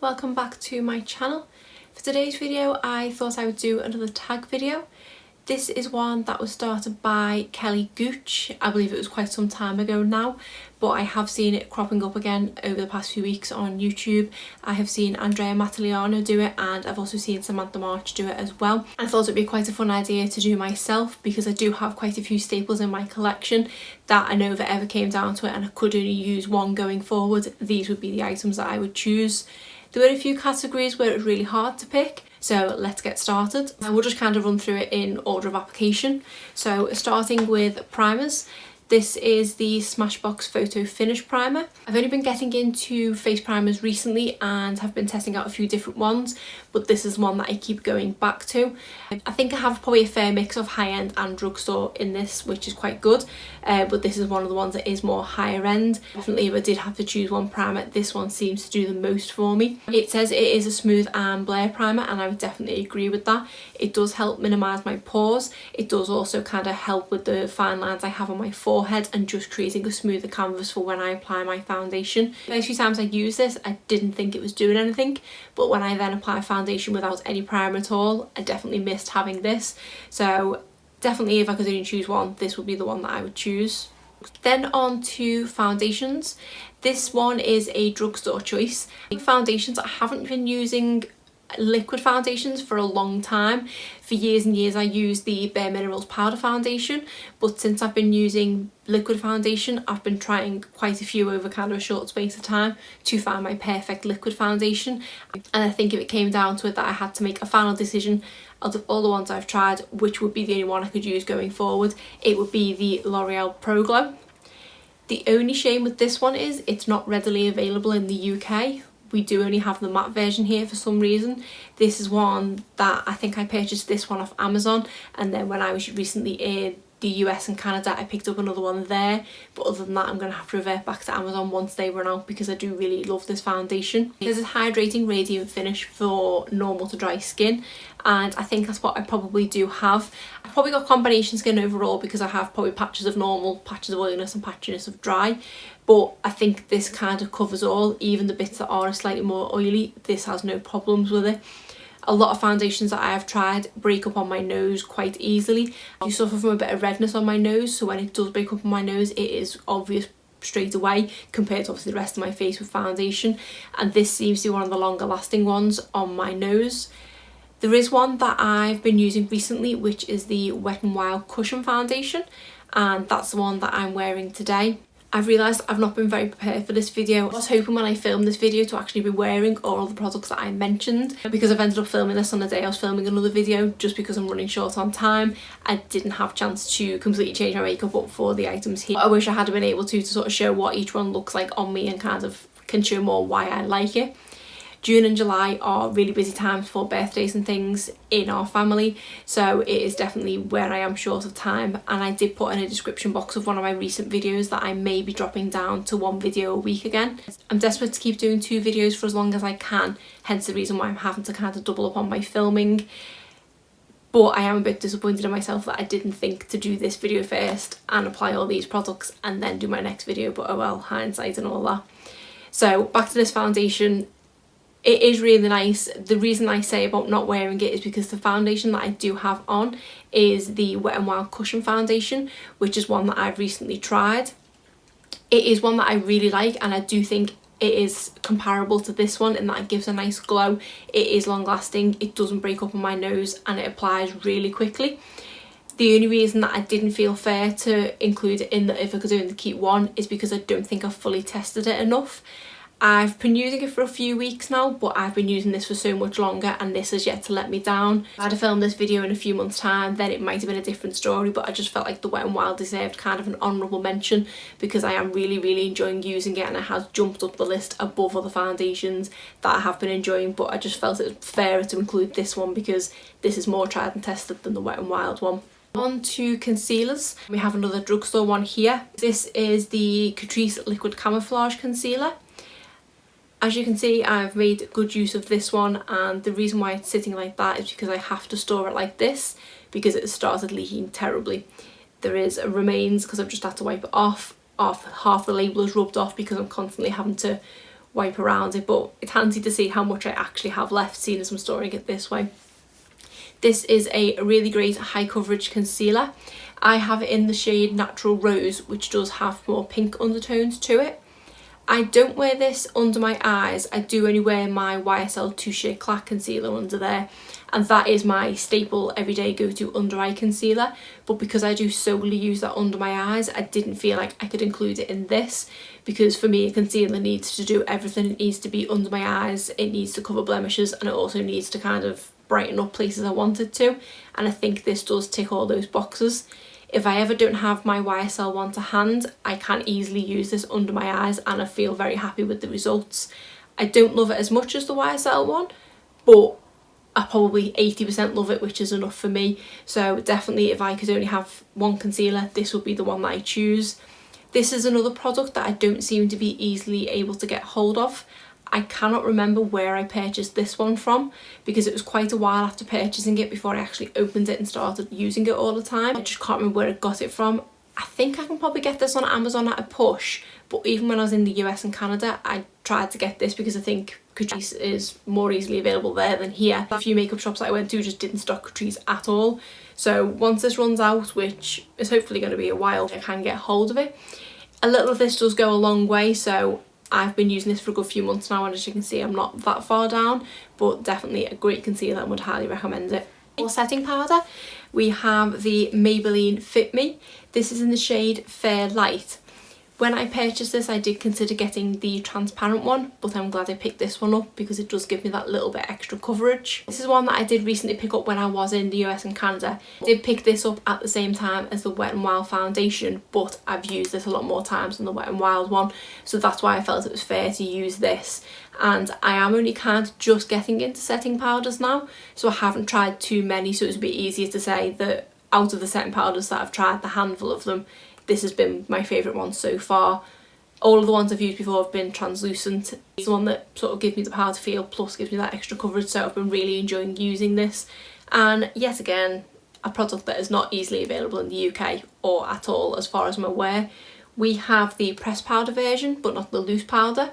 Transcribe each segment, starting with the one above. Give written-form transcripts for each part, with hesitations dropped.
welcome back to my channel. For today's video I thought I would do another tag video. This is one that was started by Kelly Gooch. I believe it was quite some time ago now, but I have seen it cropping up again over the past few weeks on YouTube. I have seen Andrea Matillano do it, and I've also seen Samantha March do it as well. I thought it'd be quite a fun idea to do myself because I do have quite a few staples in my collection that I know if it ever came down to it and I could only use one going forward, these would be the items that I would choose. There were a few categories where it was really hard to pick, so let's get started. I will just kind of run through it in order of application. So starting with primers. This is the Smashbox Photo Finish Primer. I've only been getting into face primers recently and have been testing out a few different ones, but this is one that I keep going back to. I think I have probably a fair mix of high-end and drugstore in this, which is quite good, but this is one of the ones that is more higher end. Definitely if I did have to choose one primer, this one seems to do the most for me. It says it is a smooth and blur primer, and I would definitely agree with that. It does help minimise my pores. It does also kind of help with the fine lines I have on my forehead and just creating a smoother canvas for when I apply my foundation. The first few times I used this, I didn't think it was doing anything, but when I then apply foundation without any primer at all, I definitely missed having this. So definitely if I could only choose one, this would be the one that I would choose. Then on to foundations. This one is a drugstore choice. Foundations, I haven't been using liquid foundations for a long time. For years and years I used the Bare Minerals powder foundation, but since I've been using liquid foundation I've been trying quite a few over kind of a short space of time to find my perfect liquid foundation, and I think if it came down to it that I had to make a final decision out of all the ones I've tried which would be the only one I could use going forward, it would be the L'Oreal Pro Glow. The only shame with this one is it's not readily available in the UK. We do only have the matte version here for some reason. This is one that I think I purchased this one off Amazon, and then when I was recently in the US and Canada I picked up another one there, but other than that I'm going to have to revert back to Amazon once they run out because I do really love this foundation. This is hydrating radiant finish for normal to dry skin, and I think that's what I probably do have. I've probably got combination skin overall because I have probably patches of normal, patches of oiliness and patches of dry, but I think this kind of covers all, even the bits that are slightly more oily. This has no problems with it. A lot of foundations that I have tried break up on my nose quite easily. I suffer from a bit of redness on my nose, so when it does break up on my nose it is obvious straight away compared to obviously the rest of my face with foundation, and this seems to be one of the longer lasting ones on my nose. There is one that I've been using recently which is the Wet n Wild Cushion Foundation, and that's the one that I'm wearing today. I've realised I've not been very prepared for this video. I was hoping when I filmed this video to actually be wearing all the products that I mentioned. Because I've ended up filming this on the day I was filming another video, just because I'm running short on time, I didn't have a chance to completely change my makeup up for the items here. I wish I had been able to sort of show what each one looks like on me and kind of can show more why I like it. June and July are really busy times for birthdays and things in our family, so it is definitely where I am short of time, and I did put in a description box of one of my recent videos that I may be dropping down to one video a week again. I'm desperate to keep doing 2 videos for as long as I can, hence the reason why I'm having to kind of double up on my filming. But I am a bit disappointed in myself that I didn't think to do this video first and apply all these products and then do my next video, but oh well, hindsight and all that. So back to this foundation. It is really nice. The reason I say about not wearing it is because the foundation that I do have on is the Wet n Wild Cushion Foundation, which is one that I've recently tried. It is one that I really like, and I do think it is comparable to this one in that it gives a nice glow. It is long lasting, it doesn't break up on my nose, and it applies really quickly. The only reason that I didn't feel fair to include it in the if I could only keep one is because I don't think I've fully tested it enough. I've been using it for a few weeks now, but I've been using this for so much longer and this has yet to let me down. If I had filmed this video in a few months' time, then it might have been a different story, but I just felt like the Wet n Wild deserved kind of an honourable mention because I am really enjoying using it, and it has jumped up the list above other foundations that I have been enjoying, but I just felt it was fairer to include this one because this is more tried and tested than the Wet n Wild one. On to concealers. We have another drugstore one here. This is the Catrice Liquid Camouflage Concealer. As you can see, I've made good use of this one, and the reason why it's sitting like that is because I have to store it like this because it started leaking terribly. There is a remains because I've just had to wipe it off. Half the label is rubbed off because I'm constantly having to wipe around it, but it's handy to see how much I actually have left, seeing as I'm storing it this way. This is a really great high coverage concealer. I have it in the shade Natural Rose, which does have more pink undertones to it. I don't wear this under my eyes. I do only wear my YSL Touche Clack concealer under there, and that is my staple everyday go-to under eye concealer. But because I do solely use that under my eyes, I didn't feel like I could include it in this, because for me a concealer needs to do everything. It needs to be under my eyes, it needs to cover blemishes, and it also needs to kind of brighten up places I want it to, and I think this does tick all those boxes. If I ever don't have my YSL one to hand, I can easily use this under my eyes and I feel very happy with the results. I don't love it as much as the YSL one, but I probably 80% love it, which is enough for me. So definitely, if I could only have one concealer, this would be the one that I choose. This is another product that I don't seem to be easily able to get hold of. I cannot remember where I purchased this one from, because it was quite a while after purchasing it before I actually opened it and started using it all the time. I just can't remember where I got it from. I think I can probably get this on Amazon at a push, but even when I was in the US and Canada, I tried to get this because I think Catrice is more easily available there than here. A few makeup shops that I went to just didn't stock Catrice at all. So once this runs out, which is hopefully going to be a while, I can get hold of it. A little of this does go a long way, so I've been using this for a good few months now, and as you can see I'm not that far down, but definitely a great concealer and would highly recommend it. For setting powder, we have the Maybelline Fit Me. This is in the shade Fair Light. When I purchased this, I did consider getting the transparent one, but I'm glad I picked this one up because it does give me that little bit extra coverage. This is one that I did recently pick up when I was in the US and Canada. I did pick this up at the same time as the Wet n Wild foundation, but I've used this a lot more times than the Wet n Wild one, so that's why I felt it was fair to use this. And I am only kind of just getting into setting powders now, so I haven't tried too many, so it's a bit easier to say that out of the setting powders that I've tried, the handful of them, this has been my favourite one so far. All of the ones I've used before have been translucent. It's the one that sort of gives me the powder feel plus gives me that extra coverage, so I've been really enjoying using this. And yet again, a product that is not easily available in the UK or at all as far as I'm aware. We have the pressed powder version but not the loose powder,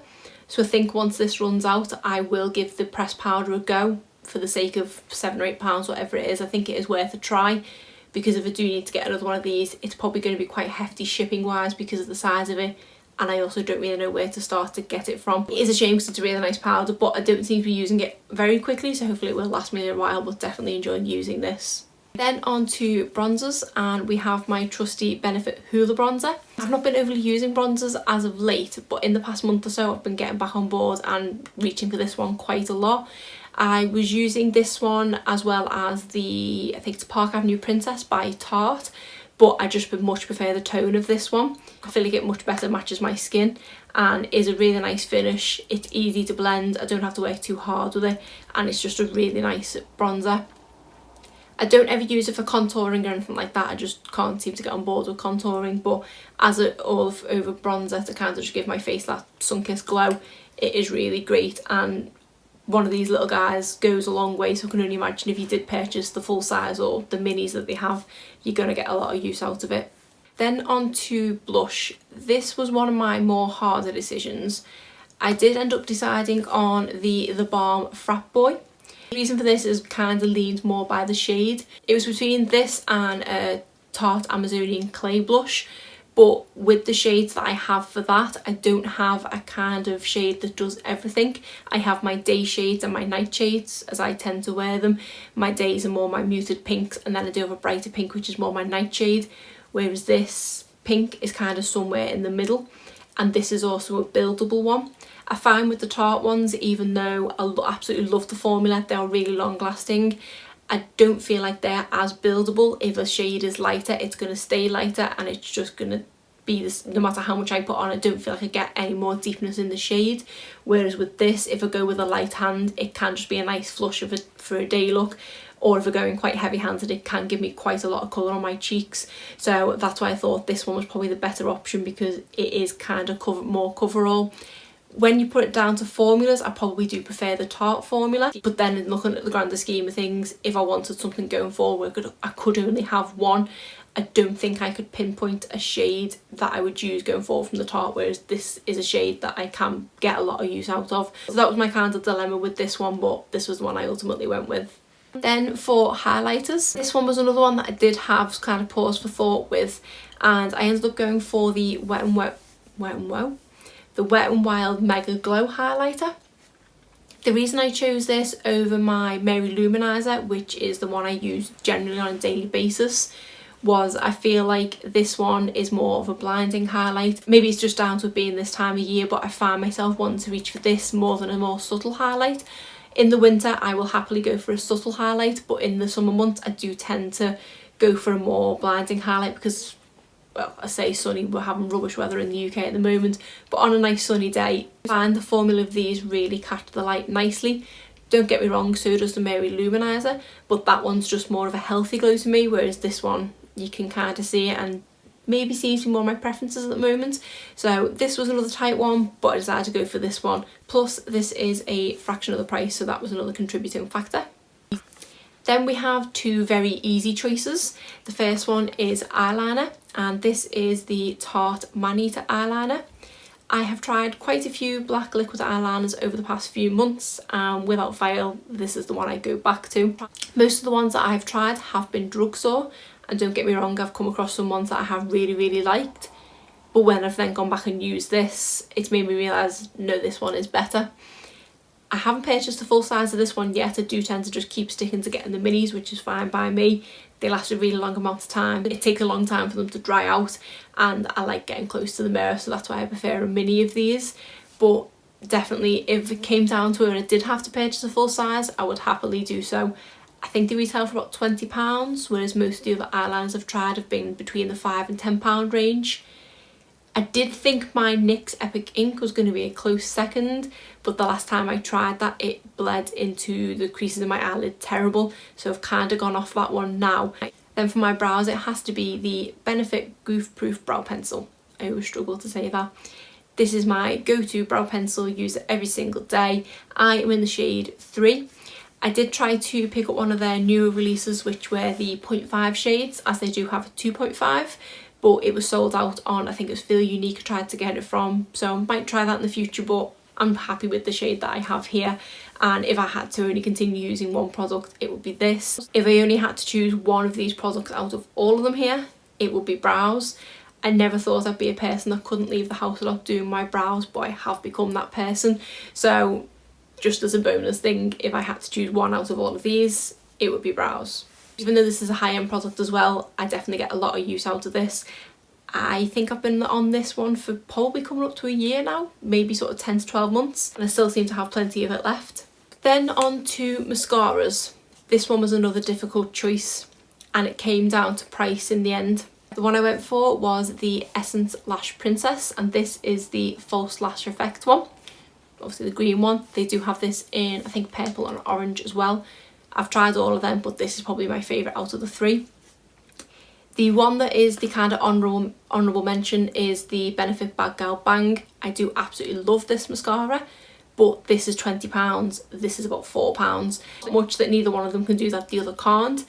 so I think once this runs out I will give the pressed powder a go for the sake of £7 or £8, whatever it is. I think it is worth a try, because if I do need to get another one of these, it's probably going to be quite hefty shipping wise because of the size of it, and I also don't really know where to start to get it from. It is a shame because it's a really nice powder, but I don't seem to be using it very quickly, so hopefully it will last me a while, but definitely enjoying using this. Then on to bronzers, and we have my trusty Benefit Hoola bronzer. I've not been overly using bronzers as of late, but in the past month or so I've been getting back on board and reaching for this one quite a lot. I was using this one as well as the, I think it's Park Avenue Princess by Tarte, but I just much prefer the tone of this one. I feel like it much better matches my skin and is a really nice finish. It's easy to blend, I don't have to work too hard with it, and it's just a really nice bronzer. I don't ever use it for contouring or anything like that, I just can't seem to get on board with contouring, but as an all over bronzer to kind of just give my face that sun-kissed glow, it is really great. And one of these little guys goes a long way, so I can only imagine if you did purchase the full size or the minis that they have, you're going to get a lot of use out of it. Then on to blush. This was one of my more harder decisions. I did end up deciding on the Balm Frat Boy. The reason for this is kind of leaned more by the shade. It was between this and a Tarte Amazonian Clay blush, but with the shades that I have for that, I don't have a kind of shade that does everything. I have my day shades and my night shades as I tend to wear them. My days are more my muted pinks, and then I do have a brighter pink which is more my night shade, whereas this pink is kind of somewhere in the middle, and this is also a buildable one. I find with the Tarte ones, even though I absolutely love the formula, they are really long lasting, I don't feel like they're as buildable. If a shade is lighter, it's going to stay lighter and it's just going to be this, no matter how much I put on, I don't feel like I get any more deepness in the shade. Whereas with this, if I go with a light hand, it can just be a nice flush of it for a day look. Or if I go in quite heavy handed, it can give me quite a lot of colour on my cheeks. So that's why I thought this one was probably the better option, because it is kind of more coverall. When you put it down to formulas, I probably do prefer the Tarte formula, but then looking at the grander scheme of things, if I wanted something going forward, I could only have one, I don't think I could pinpoint a shade that I would use going forward from the top, whereas this is a shade that I can get a lot of use out of. So that was my kind of dilemma with this one, but this was the one I ultimately went with. Then for highlighters, this one was another one that I did have kind of pause for thought with, and I ended up going for the Wet n Wild Mega Glow highlighter. The reason I chose this over my Mary Luminizer, which is the one I use generally on a daily basis, was I feel like this one is more of a blinding highlight. Maybe it's just down to it being this time of year, but I find myself wanting to reach for this more than a more subtle highlight. In the winter I will happily go for a subtle highlight, but in the summer months I do tend to go for a more blinding highlight because, well, I say sunny, we're having rubbish weather in the UK at the moment, but on a nice sunny day I find the formula of these really catch the light nicely. Don't get me wrong, so does the Mary Luminizer, but that one's just more of a healthy glow to me, whereas this one you can kind of see it and maybe seems to be more my preferences at the moment. So this was another tight one, but I decided to go for this one. Plus this is a fraction of the price, so that was another contributing factor. Then we have two very easy choices. The first one is eyeliner, and this is the Tarte Man-Eater eyeliner. I have tried quite a few black liquid eyeliners over the past few months, and without fail this is the one I go back to. Most of the ones that I've tried have been drugstore, and don't get me wrong, I've come across some ones that I have really liked, but when I've then gone back and used this, it's made me realise no, this one is better. I haven't purchased the full size of this one yet. I do tend to just keep sticking to getting the minis, which is fine by me. They last a really long amount of time. It takes a long time for them to dry out, and I like getting close to the mirror, so that's why I prefer a mini of these. But definitely if it came down to it and I did have to purchase a full size, I would happily do so. I think they retail for about £20, whereas most of the other eyeliners I've tried have been between the £5 and £10 range. I did think my NYX Epic Ink was going to be a close second, but the last time I tried that it bled into the creases of my eyelid terrible, so I've kind of gone off that one now. Then for my brows it has to be the Benefit Goof Proof Brow Pencil. I always struggle to say that. This is my go-to brow pencil, use it every single day. I am in the shade 3. I did try to pick up one of their newer releases, which were the 0.5 shades, as they do have a 2.5, but it was sold out on, I think it was Feel Unique I tried to get it from, so I might try that in the future, but I'm happy with the shade that I have here. And if I had to only continue using one product, it would be this. If I only had to choose one of these products out of all of them here, it would be brows. I never thought I'd be a person that couldn't leave the house without doing my brows, but I have become that person. So just as a bonus thing, if I had to choose one out of all of these, it would be brows. Even though this is a high-end product as well, I definitely get a lot of use out of this. I think I've been on this one for probably coming up to a year now, maybe sort of 10 to 12 months, and I still seem to have plenty of it left. Then on to mascaras. This one was another difficult choice, and it came down to price in the end. The one I went for was the Essence Lash Princess, and this is the False Lash Effect one. Obviously the green one. They do have this in, I think, purple and orange as well. I've tried all of them, but this is probably my favourite out of the three. The one that is the kind of honourable mention is the Benefit Bad Girl Bang. I do absolutely love this mascara, but this is £20. This is about £4. Much that neither one of them can do that the other can't.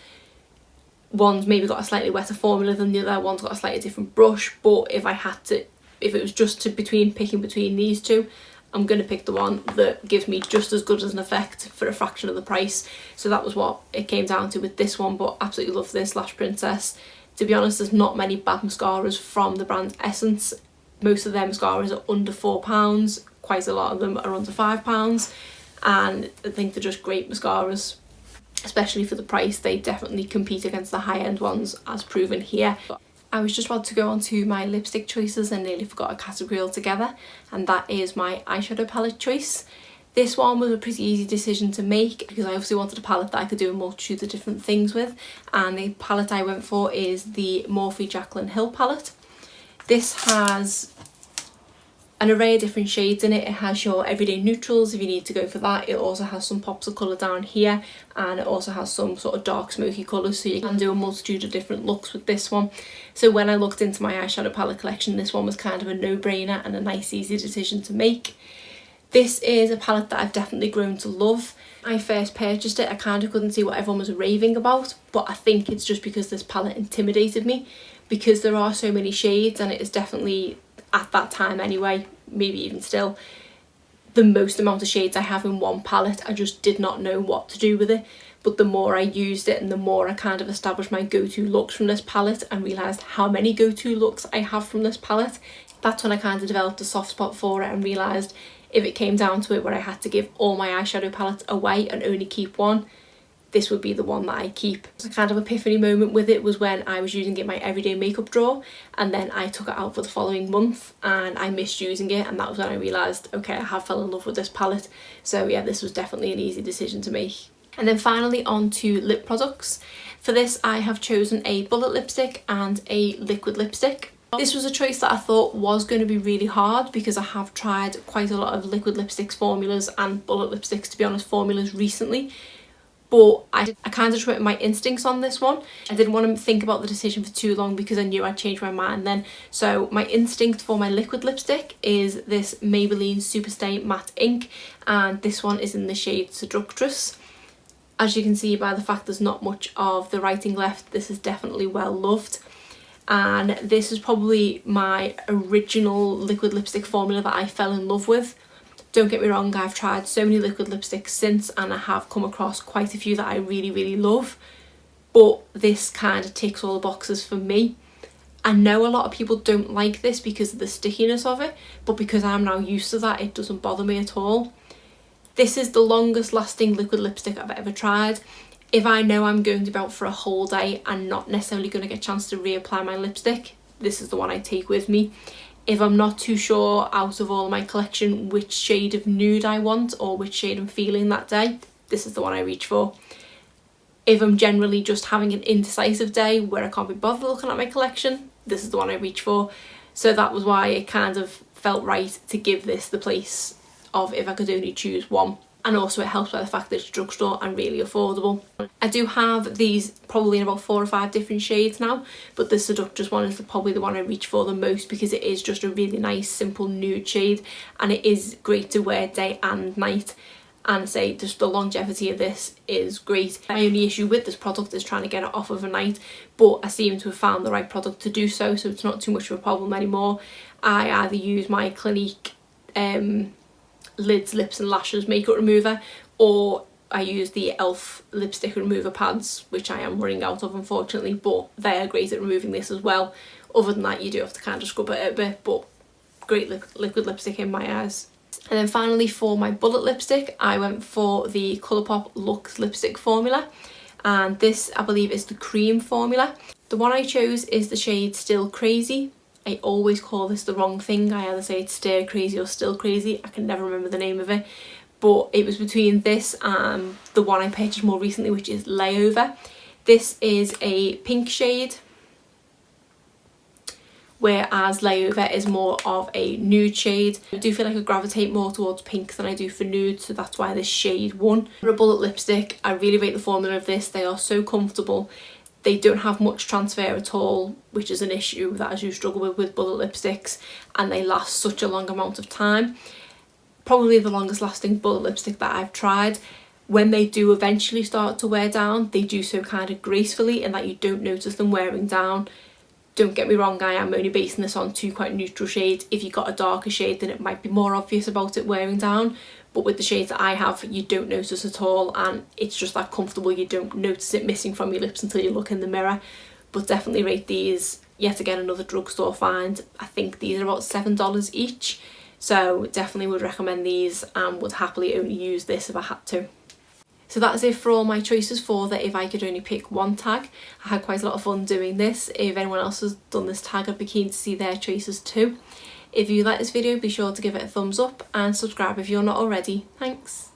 One's maybe got a slightly wetter formula than the other, one's got a slightly different brush, but if it was just picking between these two, I'm going to pick the one that gives me just as good as an effect for a fraction of the price. So that was what it came down to with this one, but absolutely love this Lash Princess. To be honest, there's not many bad mascaras from the brand Essence. Most of their mascaras are under £4, quite a lot of them are under £5, and I think they're just great mascaras. Especially for the price, they definitely compete against the high-end ones, as proven here. I was just about to go on to my lipstick choices and nearly forgot a category altogether, and that is my eyeshadow palette choice. This one was a pretty easy decision to make because I obviously wanted a palette that I could do a multitude of different things with, and the palette I went for is the Morphe Jaclyn Hill palette. This has an array of different shades in it. It has your everyday neutrals if you need to go for that. It also has some pops of colour down here, and it also has some sort of dark smoky colours, so you can do a multitude of different looks with this one. So when I looked into my eyeshadow palette collection, this one was kind of a no-brainer and a nice easy decision to make. This is a palette that I've definitely grown to love. When I first purchased it, I kind of couldn't see what everyone was raving about, but I think it's just because this palette intimidated me, because there are so many shades, and it is definitely, at that time anyway, maybe even still, the most amount of shades I have in one palette. I just did not know what to do with it, but the more I used it and the more I kind of established my go-to looks from this palette and realised how many go-to looks I have from this palette, that's when I kind of developed a soft spot for it and realised if it came down to it where I had to give all my eyeshadow palettes away and only keep one, this would be the one that I keep. A kind of epiphany moment with it was when I was using it in my everyday makeup drawer, and then I took it out for the following month and I missed using it, and that was when I realised, okay, I have fell in love with this palette. So yeah, this was definitely an easy decision to make. And then finally on to lip products. For this I have chosen a bullet lipstick and a liquid lipstick. This was a choice that I thought was going to be really hard because I have tried quite a lot of liquid lipsticks formulas and bullet lipsticks, to be honest, formulas recently. But I kind of went my instincts on this one. I didn't want to think about the decision for too long because I knew I'd change my mind then. So my instinct for my liquid lipstick is this Maybelline Superstay Matte Ink, and this one is in the shade Seductress. As you can see by the fact there's not much of the writing left, this is definitely well loved. And this is probably my original liquid lipstick formula that I fell in love with. Don't get me wrong, I've tried so many liquid lipsticks since and I have come across quite a few that I really love, but this kind of ticks all the boxes for me. I know a lot of people don't like this because of the stickiness of it, but because I'm now used to that, it doesn't bother me at all. This is the longest lasting liquid lipstick I've ever tried. If I know I'm going to be out for a whole day and not necessarily going to get a chance to reapply my lipstick, this is the one I take with me. If I'm not too sure out of all of my collection which shade of nude I want or which shade I'm feeling that day, this is the one I reach for. If I'm generally just having an indecisive day where I can't be bothered looking at my collection, this is the one I reach for. So that was why it kind of felt right to give this the place of if I could only choose one. And also it helps by the fact that it's drugstore and really affordable. I do have these probably in about 4 or 5 different shades now, but the Seductress one is probably the one I reach for the most because it is just a really nice simple nude shade, and it is great to wear day and night. And I say just the longevity of this is great. My only issue with this product is trying to get it off overnight, but I seem to have found the right product to do so, so it's not too much of a problem anymore. I either use my Clinique lids, lips and lashes makeup remover, or I use the e.l.f. lipstick remover pads, which I am running out of unfortunately, but they are great at removing this as well. Other than that, you do have to kind of scrub it a bit, but great liquid lipstick in my eyes. And then finally for my bullet lipstick, I went for the Colourpop Luxe lipstick formula, and this I believe is the cream formula. The one I chose is the shade Still Crazy. I always call this the wrong thing. I either say it's Stir Crazy or Still Crazy. I can never remember the name of it. But it was between this and the one I purchased more recently, which is Layover. This is a pink shade, whereas Layover is more of a nude shade. I do feel like I gravitate more towards pink than I do for nude, so that's why this shade won. For a bullet lipstick, I really rate the formula of this. They are so comfortable. They don't have much transfer at all, which is an issue that I do struggle with bullet lipsticks, and they last such a long amount of time. Probably the longest lasting bullet lipstick that I've tried. When they do eventually start to wear down, they do so kind of gracefully in that you don't notice them wearing down. Don't get me wrong, I am only basing this on 2 quite neutral shades. If you got a darker shade, then it might be more obvious about it wearing down. But with the shades that I have, you don't notice at all, and it's just that comfortable. You don't notice it missing from your lips until you look in the mirror. But definitely rate these. Yet again, another drugstore find. I think these are about $7 each. So definitely would recommend these and would happily only use this if I had to. So that's it for all my choices for the if I could only pick one tag. I had quite a lot of fun doing this. If anyone else has done this tag, I'd be keen to see their choices too. If you like this video, be sure to give it a thumbs up and subscribe if you're not already. Thanks.